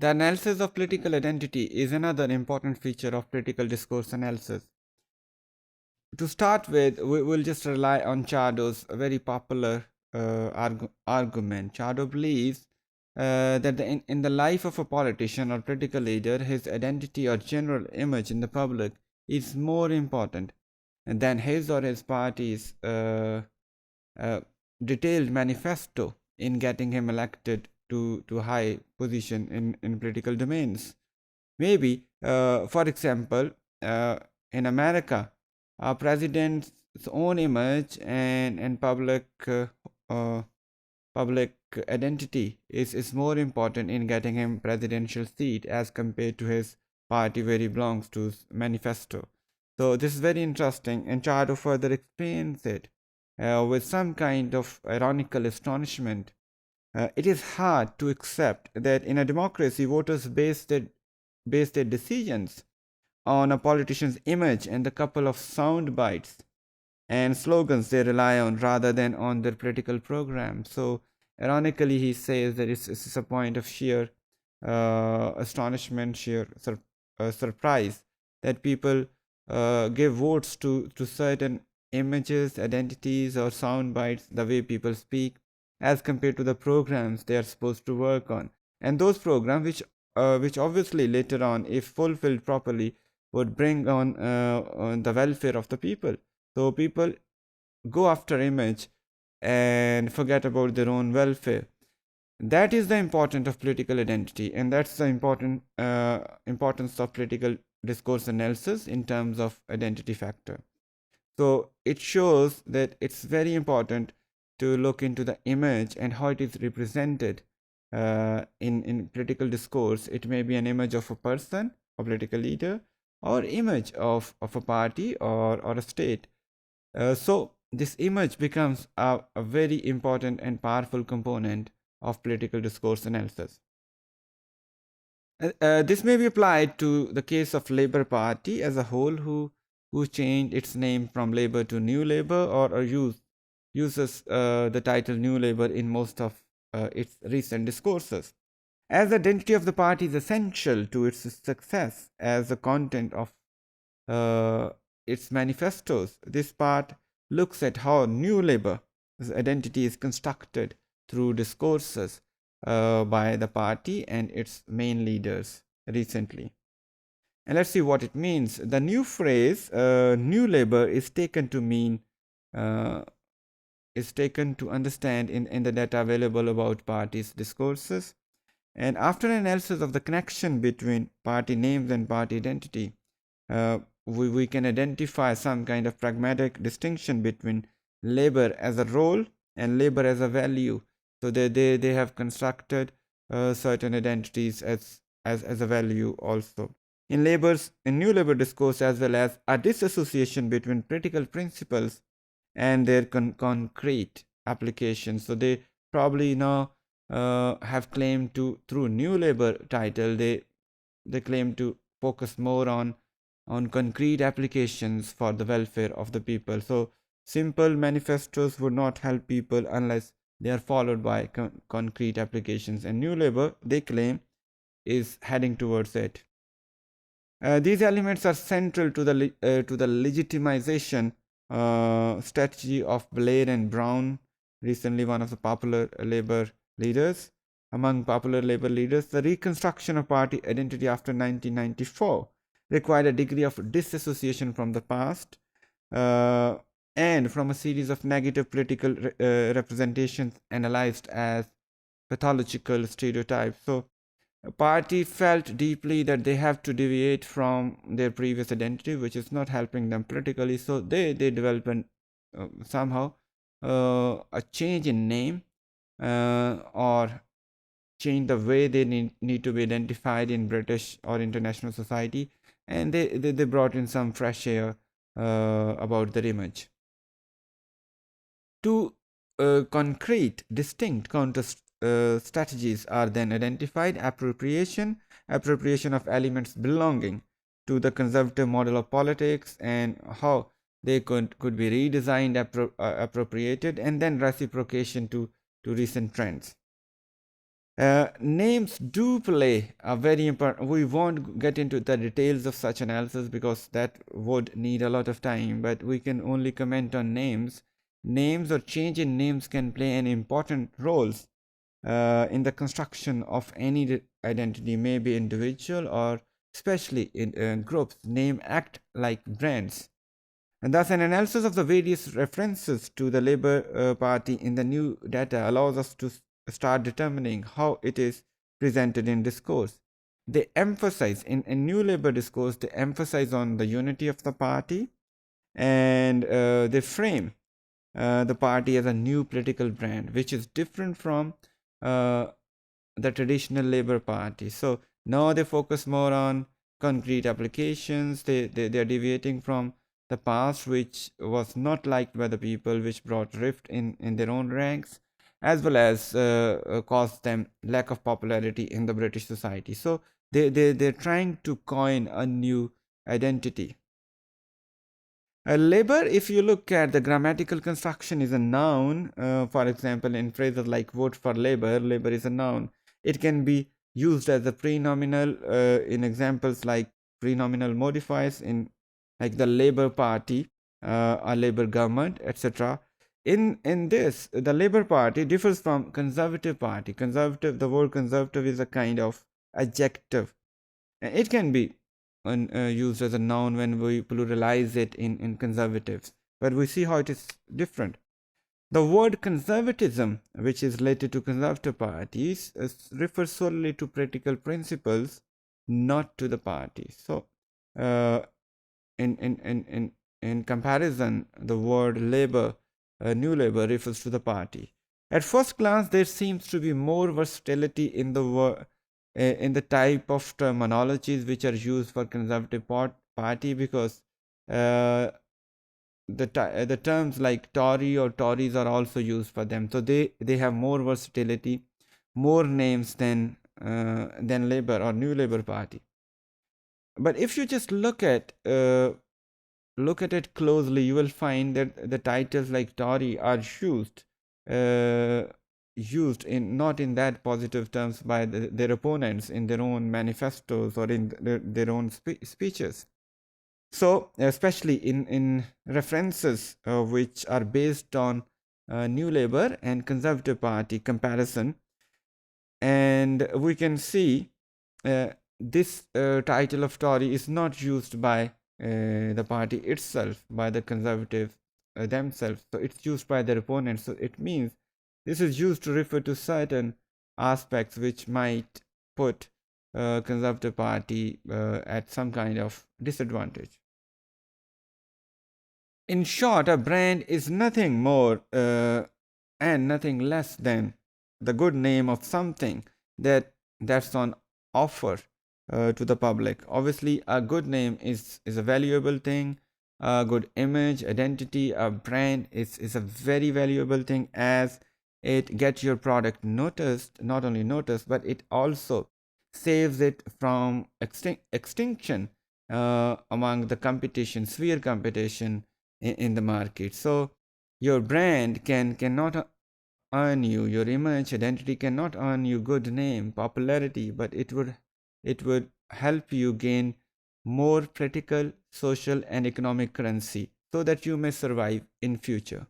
The analysis of political identity is another important feature of political discourse analysis. To start with, we will just rely on Chado's very popular argument. Chado believes that in the life of a politician or political leader, his identity or general image in the public is more important than his or his party's uh, detailed manifesto in getting him elected to high position in political domains. Maybe, for example, in America, our president's own image and uh, public identity is more important in getting him presidential seat as compared to his party where he belongs to manifesto. So this is very interesting, and Chado further explains it with some kind of ironical astonishment. It is hard to accept that in a democracy, voters base their decisions on a politician's image and the couple of sound bites and slogans they rely on rather than on their political program. So, ironically, he says that it's a point of sheer astonishment, surprise that people give votes to certain images, identities, or sound bites, the way people speak, as compared to the programs they are supposed to work on. And those programs, which obviously later on, if fulfilled properly, would bring on the welfare of the people. So people go after image and forget about their own welfare. That is the importance of political identity, and that's the importance of political discourse analysis in terms of identity factor. So it shows that it's very important to look into the image and how it is represented in political discourse. It may be an image of a person, a political leader, or image of a party or a state. So this image becomes a very important and powerful component of political discourse analysis. This may be applied to the case of Labour Party as a whole, who changed its name from Labour to New Labour, or uses the title New Labour in most of its recent discourses. As the identity of the party is essential to its success as the content of its manifestos, this part looks at how New Labour's identity is constructed through discourses by the party and its main leaders recently. And let's see what it means. The new phrase New Labour is taken to mean is taken to understand in the data available about parties' discourses. And after analysis of the connection between party names and party identity, we can identify some kind of pragmatic distinction between labor as a role and labor as a value. So they have constructed certain identities as a value also. In New Labor discourse, as well as a disassociation between political principles and their concrete applications. So they probably now have claimed to, through New Labor title, they claim to focus more on concrete applications for the welfare of the people. So simple manifestos would not help people unless they are followed by concrete applications, and New Labor, they claim, is heading towards it. These elements are central to the legitimization strategy of Blair and Brown, recently one of the popular labor leaders. Among popular labor leaders, the reconstruction of party identity after 1994 required a degree of disassociation from the past and from a series of negative political representations analyzed as pathological stereotypes. So a party felt deeply that they have to deviate from their previous identity, which is not helping them politically. So they developed somehow a change in name or change the way they need to be identified in British or international society, and they brought in some fresh air about their image. Two concrete, distinct counter strategies are then identified: appropriation of elements belonging to the conservative model of politics and how they could be redesigned, appropriated, and then reciprocation to recent trends. Names do play a very important. We won't get into the details of such analysis because that would need a lot of time, but we can only comment on names. Names or change in names can play an important roles in the construction of any identity, maybe individual or especially in groups. Name act like brands. And thus, an analysis of the various references to the Labour Party in the new data allows us to start determining how it is presented in discourse. They emphasize, in New Labour discourse, they emphasize on the unity of the party, and they frame the party as a new political brand, which is different from uh, the traditional Labour Party. So now they focus more on concrete applications. They are deviating from the past, which was not liked by the people, which brought rift in their own ranks, as well as caused them lack of popularity in the British society. So they're trying to coin a new identity. Labor, if you look at the grammatical construction, is a noun. For example, in phrases like vote for labor, labor is a noun. It can be used as a prenominal in examples like prenominal modifiers in like the Labour Party or Labour government, etc. In this, the Labour Party differs from Conservative Party. Conservative, the word conservative is a kind of adjective. It can be used as a noun when we pluralize it in conservatives, but we see how it is different. The word conservatism, which is related to conservative parties, refers solely to practical principles, not to the party. So, uh, in comparison, the word labor, new labor, refers to the party. At first glance, there seems to be more versatility in the word in the type of terminologies which are used for conservative party, because the terms like Tory or Tories are also used for them. So they have more versatility, more names than Labour or New Labour Party. But if you just look at it closely, you will find that the titles like Tory are uh, used in not in that positive terms by their opponents in their own manifestos or in their own speeches. So, especially in references which are based on New Labour and Conservative Party comparison, and we can see this title of Tory is not used by the party itself, by the Conservatives themselves. So it's used by their opponents. So it means this is used to refer to certain aspects which might put Conservative Party at some kind of disadvantage. In short, a brand is nothing more and nothing less than the good name of something that's on offer to the public. Obviously, a good name is a valuable thing. A good image, identity, a brand is a very valuable thing, as it gets your product noticed, not only noticed, but it also saves it from extinction among the competition, sphere competition in the market. So your brand cannot earn you, your image, identity cannot earn you good name, popularity, but it would help you gain more political, social, and economic currency so that you may survive in future.